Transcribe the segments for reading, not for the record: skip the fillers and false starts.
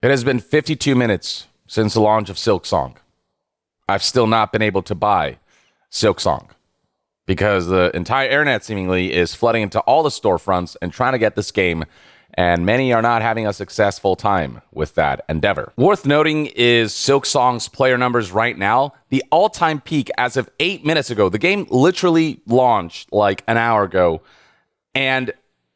It has been 52 minutes since the launch of Silksong. I've still not been able to buy Silksong because the entire internet seemingly is flooding into all the storefronts and trying to get this game, and many are not having a successful time with that endeavor. Worth noting is Silksong's player numbers right now. The all-time peak as of 8 minutes ago, the game literally launched like an hour ago, and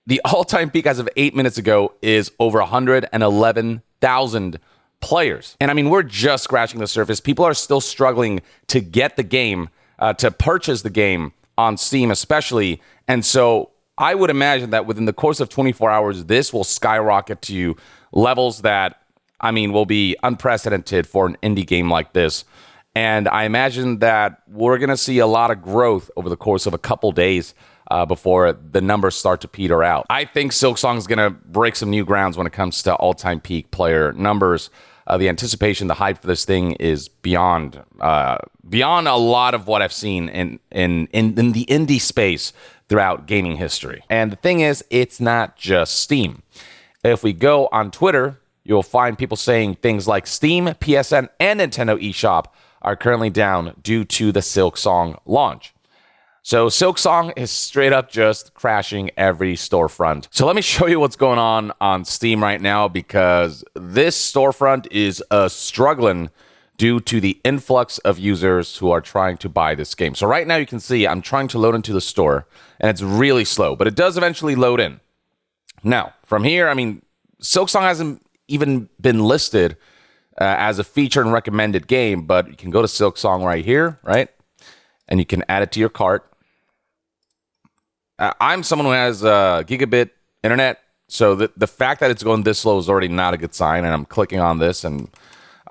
the all-time peak as of 8 minutes ago is over 111,000 players. And I mean, we're just scratching the surface. People are still struggling to get the game, to purchase the game on Steam especially. And so I would imagine that within the course of 24 hours, this will skyrocket to levels that, I mean, will be unprecedented for an indie game like this. And I imagine that we're going to see a lot of growth over the course of a couple days before the numbers start to peter out. I think Silksong is going to break some new grounds when it comes to all-time peak player numbers. The anticipation, the hype for this thing is beyond a lot of what I've seen in the indie space throughout gaming history. And the thing is, it's not just Steam. If we go on Twitter, you'll find people saying things like Steam, PSN, and Nintendo eShop are currently down due to the Silksong launch. So Silksong is straight up just crashing every storefront. So let me show you what's going on Steam right now, because this storefront is struggling due to the influx of users who are trying to buy this game. So right now you can see I'm trying to load into the store, and it's really slow, but it does eventually load in. Now, from here, I mean, Silksong hasn't even been listed as a featured and recommended game, but you can go to Silksong right here, right? And you can add it to your cart. I'm someone who has gigabit internet, so the fact that it's going this slow is already not a good sign. And I'm clicking on this, and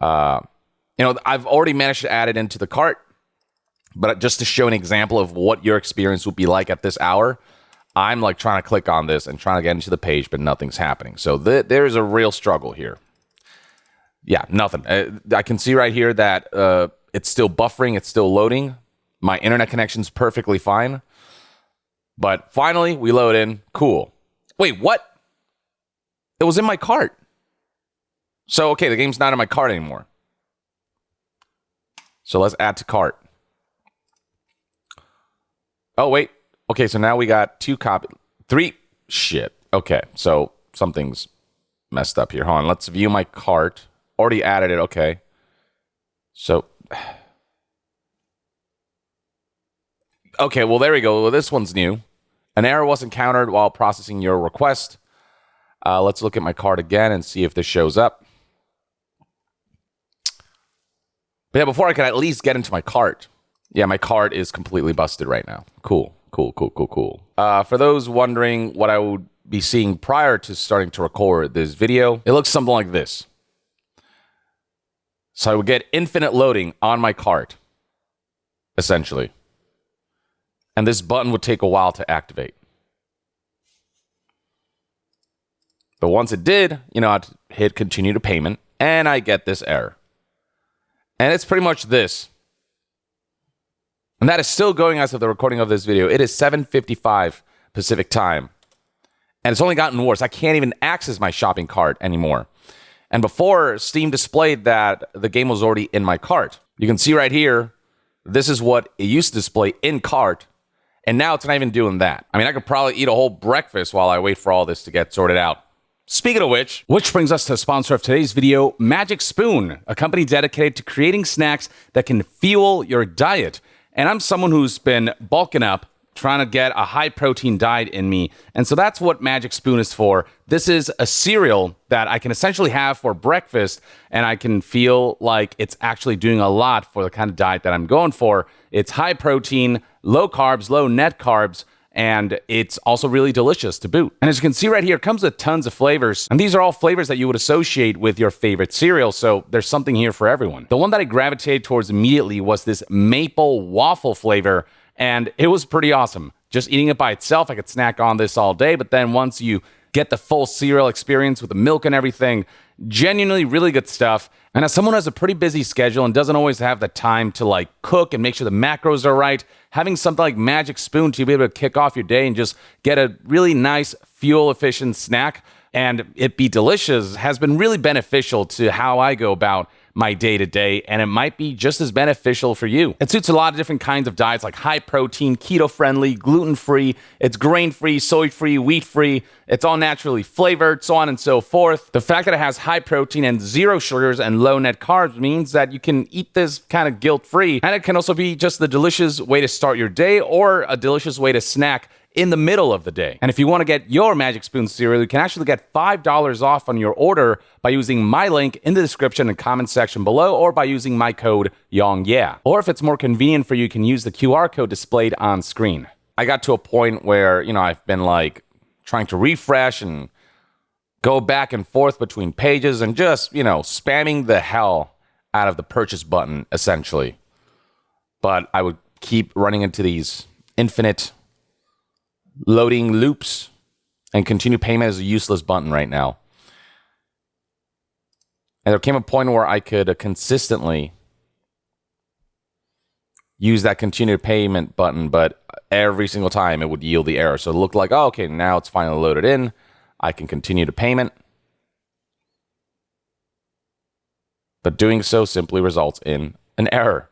I've already managed to add it into the cart. But just to show an example of what your experience would be like at this hour, I'm like trying to click on this and trying to get into the page, but nothing's happening. So there is a real struggle here. Yeah, nothing. I can see right here that it's still buffering, it's still loading. My internet connection's perfectly fine. But finally, we load in. Cool. Wait, what? It was in my cart. So, okay, the game's not in my cart anymore. So let's add to cart. Oh, wait. Okay, so now we got 3. Shit. Okay, so something's messed up here. Hold on, let's view my cart. Already added it, okay. So, okay, well, there we go. Well, this one's new. An error was encountered while processing your request. Let's look at my cart again and see if this shows up. But yeah, before I can at least get into my cart. Yeah, my cart is completely busted right now. Cool. For those wondering what I would be seeing prior to starting to record this video, it looks something like this. So I would get infinite loading on my cart, essentially. And this button would take a while to activate. But once it did, I'd hit continue to payment, and I get this error. And it's pretty much this. And that is still going as of the recording of this video. It is 7:55 Pacific time. And it's only gotten worse. I can't even access my shopping cart anymore. And before, Steam displayed that the game was already in my cart. You can see right here, this is what it used to display in cart. And now it's not even doing that. I mean, I could probably eat a whole breakfast while I wait for all this to get sorted out. Speaking of which brings us to the sponsor of today's video, Magic Spoon, a company dedicated to creating snacks that can fuel your diet. And I'm someone who's been bulking up, trying to get a high-protein diet in me. And so that's what Magic Spoon is for. This is a cereal that I can essentially have for breakfast, and I can feel like it's actually doing a lot for the kind of diet that I'm going for. It's high protein, low carbs, low net carbs, and it's also really delicious to boot. And as you can see right here, it comes with tons of flavors. And these are all flavors that you would associate with your favorite cereal, so there's something here for everyone. The one that I gravitated towards immediately was this maple waffle flavor, and it was pretty awesome. Just eating it by itself, I could snack on this all day, but then once you get the full cereal experience with the milk and everything, genuinely really good stuff. And as someone who has a pretty busy schedule and doesn't always have the time to cook and make sure the macros are right, having something like Magic Spoon to be able to kick off your day and just get a really nice fuel efficient snack and it be delicious has been really beneficial to how I go about my day-to-day, and it might be just as beneficial for you. It suits a lot of different kinds of diets, like high protein, keto-friendly, gluten-free, it's grain-free, soy-free, wheat-free, it's all naturally flavored, so on and so forth. The fact that it has high protein and zero sugars and low net carbs means that you can eat this kind of guilt-free, and it can also be just the delicious way to start your day or a delicious way to snack in the middle of the day. And if you want to get your Magic Spoon cereal, you can actually get $5 off on your order by using my link in the description and comment section below, or by using my code YONGYEAH. Or if it's more convenient for you, you can use the QR code displayed on screen. I got to a point where, I've been like trying to refresh and go back and forth between pages and just, spamming the hell out of the purchase button, essentially. But I would keep running into these infinite loading loops, and continue payment is a useless button right now. And there came a point where I could consistently use that continue payment button, but every single time it would yield the error. So it looked like, oh, okay, now it's finally loaded in. I can continue to payment. But doing so simply results in an error.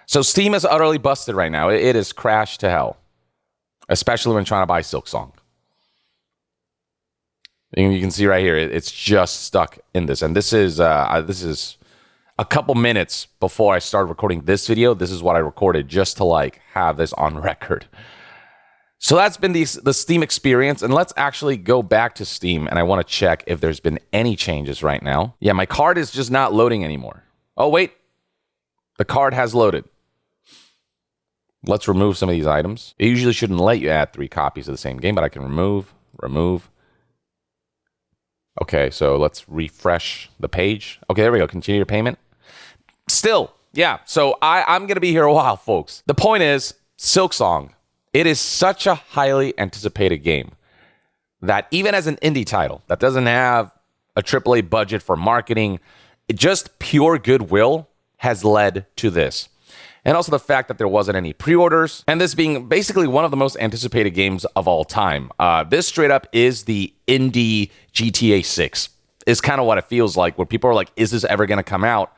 So Steam is utterly busted right now. It is crashed to hell, especially when trying to buy Silksong. You can see right here, it's just stuck in this. And this is a couple minutes before I started recording this video. This is what I recorded just to have this on record. So that's been the Steam experience. And let's actually go back to Steam, and I want to check if there's been any changes right now. Yeah, my card is just not loading anymore. Oh, wait. The card has loaded. Let's remove some of these items. It usually shouldn't let you add 3 copies of the same game, but I can remove. Okay, so let's refresh the page. Okay, there we go. Continue your payment. Still, yeah. So I'm going to be here a while, folks. The point is, Silksong, it is such a highly anticipated game that even as an indie title that doesn't have a AAA budget for marketing, just pure goodwill has led to this. And also the fact that there wasn't any pre-orders, and this being basically one of the most anticipated games of all time. This straight up is the indie GTA 6. Is kind of what it feels like, where people are like, is this ever going to come out?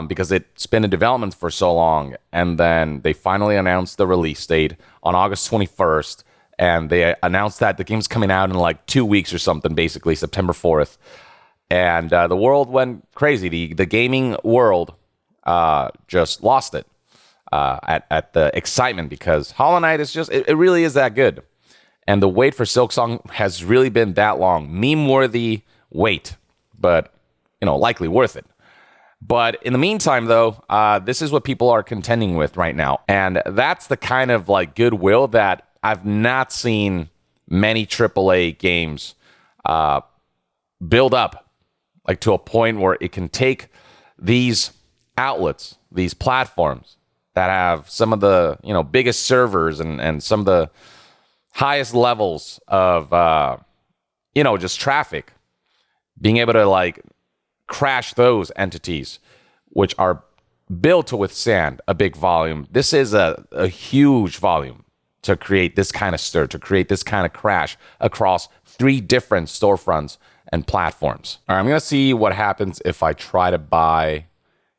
Because it's been in development for so long. And then they finally announced the release date on August 21st. And they announced that the game's coming out in 2 weeks or something, basically September 4th. And the world went crazy. The gaming world just lost it. At the excitement, because Hollow Knight is just, it really is that good. And the wait for Silksong has really been that long. Meme-worthy wait, but, likely worth it. But in the meantime, though, this is what people are contending with right now. And that's the kind of goodwill that I've not seen many AAA games build up, to a point where it can take these outlets, these platforms, that have some of the biggest servers and some of the highest levels of just traffic, being able to crash those entities, which are built to withstand a big volume. This is a huge volume to create this kind of stir, to create this kind of crash across 3 different storefronts and platforms. All right, I'm gonna see what happens if I try to buy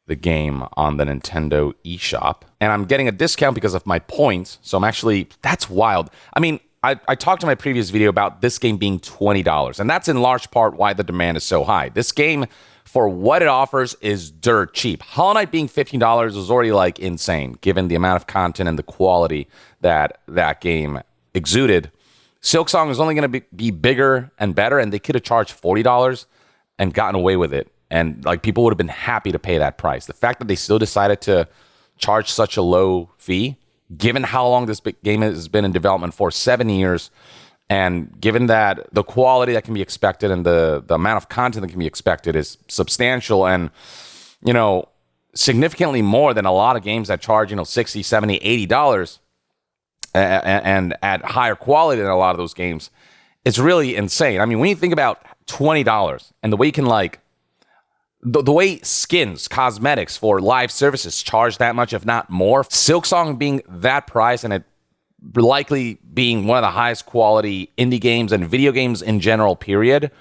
the game on the Nintendo eShop, and I'm getting a discount because of my points. So I'm actually, that's wild. I mean, I talked in my previous video about this game being $20, and that's in large part why the demand is so high. This game, for what it offers, is dirt cheap. Hollow Knight being $15 is already insane, given the amount of content and the quality that that game exuded. Silksong is only going to be bigger and better, and they could have charged $40 and gotten away with it. And people would have been happy to pay that price. The fact that they still decided to charge such a low fee, given how long this game has been in development for, 7 years, and given that the quality that can be expected and the amount of content that can be expected is substantial and, significantly more than a lot of games that charge, $60, $70, $80 and at higher quality than a lot of those games, it's really insane. I mean, when you think about $20 and the way you can the way skins, cosmetics for live services charge that much, if not more, Silksong being that price, and it likely being one of the highest quality indie games and video games in general, period.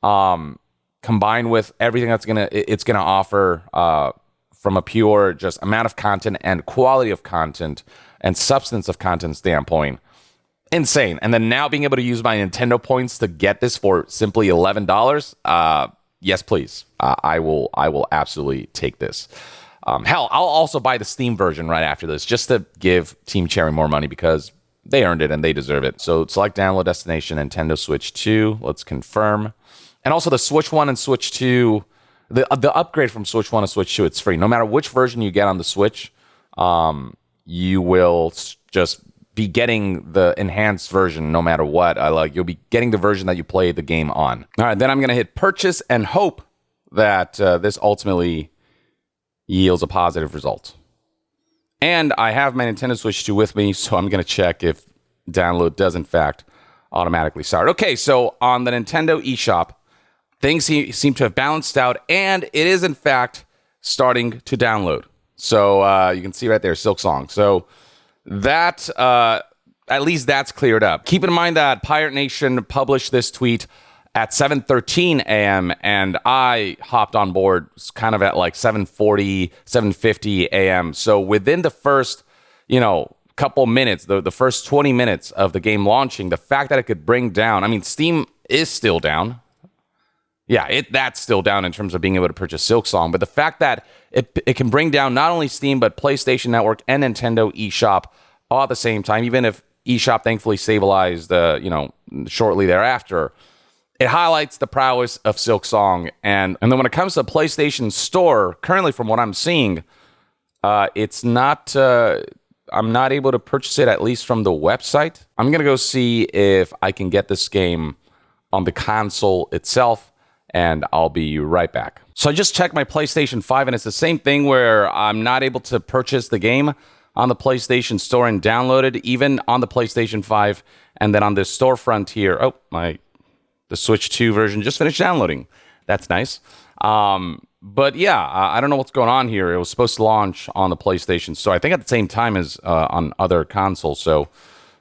Combined with everything it's gonna offer from a pure just amount of content and quality of content and substance of content standpoint. Insane. And then now being able to use my Nintendo points to get this for simply $11. Yes, please. I will absolutely take this. Hell, I'll also buy the Steam version right after this just to give Team Cherry more money because they earned it and they deserve it. So select download destination, Nintendo Switch 2. Let's confirm. And also the Switch 1 and Switch 2, the upgrade from Switch 1 to Switch 2, it's free. No matter which version you get on the Switch, you will just be getting the enhanced version no matter what. You'll be getting the version that you play the game on. All right, then I'm going to hit purchase and hope that this ultimately yields a positive result. And I have my Nintendo Switch 2 with me, so I'm going to check if download does in fact automatically start. Okay, so on the Nintendo eShop, things seem to have balanced out, and it is, in fact, starting to download. So you can see right there, Silksong. So that, at least that's cleared up. Keep in mind that Pirate Nation published this tweet at 7:13 a.m., and I hopped on board kind of at like 7:40, 7:50 a.m. So within the first, couple minutes, the first 20 minutes of the game launching, the fact that it could bring down, Steam is still down. Yeah, that's still down in terms of being able to purchase Silksong. But the fact that it can bring down not only Steam, but PlayStation Network and Nintendo eShop all at the same time, even if eShop thankfully stabilized, shortly thereafter, it highlights the prowess of Silksong. And then when it comes to the PlayStation Store, currently from what I'm seeing, it's not... I'm not able to purchase it, at least from the website. I'm going to go see if I can get this game on the console itself, and I'll be right back. So I just checked my PlayStation 5, and it's the same thing where I'm not able to purchase the game on the PlayStation Store and download it, even on the PlayStation 5. And then on the storefront here, the Switch 2 version just finished downloading. That's nice. But yeah, I don't know what's going on here. It was supposed to launch on the PlayStation Store, I think at the same time as on other consoles. So,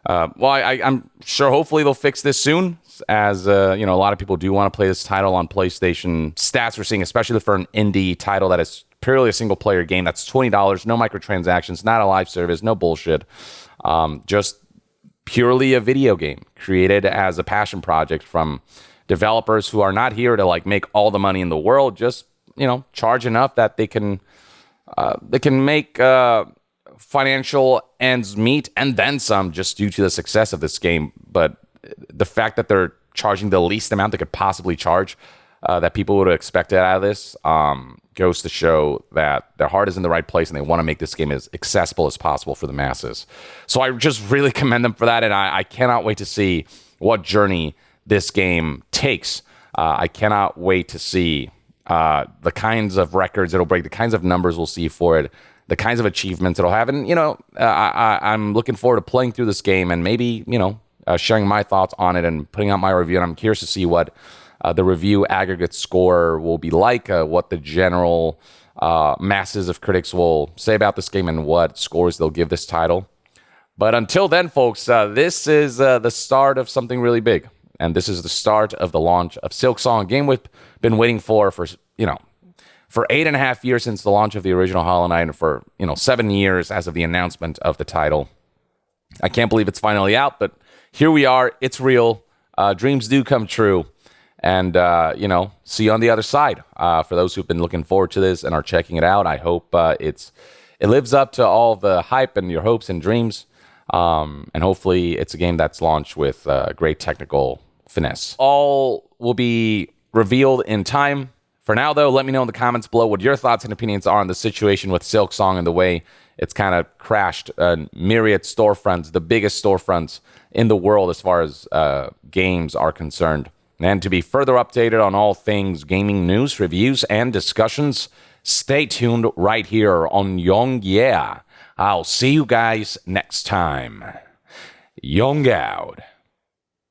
I'm sure hopefully they'll fix this soon, as a lot of people do want to play this title on PlayStation. Stats we're seeing, especially for an indie title that is purely a single-player game, that's $20, no microtransactions, not a live service, no bullshit. Just purely a video game created as a passion project from developers who are not here to make all the money in the world, just charge enough that they can make financial ends meet and then some, just due to the success of this game. But the fact that they're charging the least amount they could possibly charge, that people would have expected out of this, goes to show that their heart is in the right place and they want to make this game as accessible as possible for the masses. So I just really commend them for that, and I cannot wait to see what journey this game takes. I cannot wait to see the kinds of records it'll break, the kinds of numbers we'll see for it, the kinds of achievements it'll have. And, I'm looking forward to playing through this game and maybe, sharing my thoughts on it and putting out my review. And I'm curious to see what the review aggregate score will be like, what the general masses of critics will say about this game and what scores they'll give this title. But until then, folks, this is the start of something really big. And this is the start of the launch of Silksong, a game we've been waiting for 8.5 years since the launch of the original Hollow Knight, and for 7 years as of the announcement of the title. I can't believe it's finally out, but here we are. It's real. Dreams do come true. And, see you on the other side. For those who've been looking forward to this and are checking it out, I hope it lives up to all the hype and your hopes and dreams. And hopefully it's a game that's launched with great technical finesse. All will be revealed in time. For now, though, let me know in the comments below what your thoughts and opinions are on the situation with Silksong and the way it's kind of crashed myriad storefronts, the biggest storefronts in the world as far as games are concerned. And to be further updated on all things gaming news, reviews, and discussions, stay tuned right here on Young Yeah. I'll see you guys next time. Young out.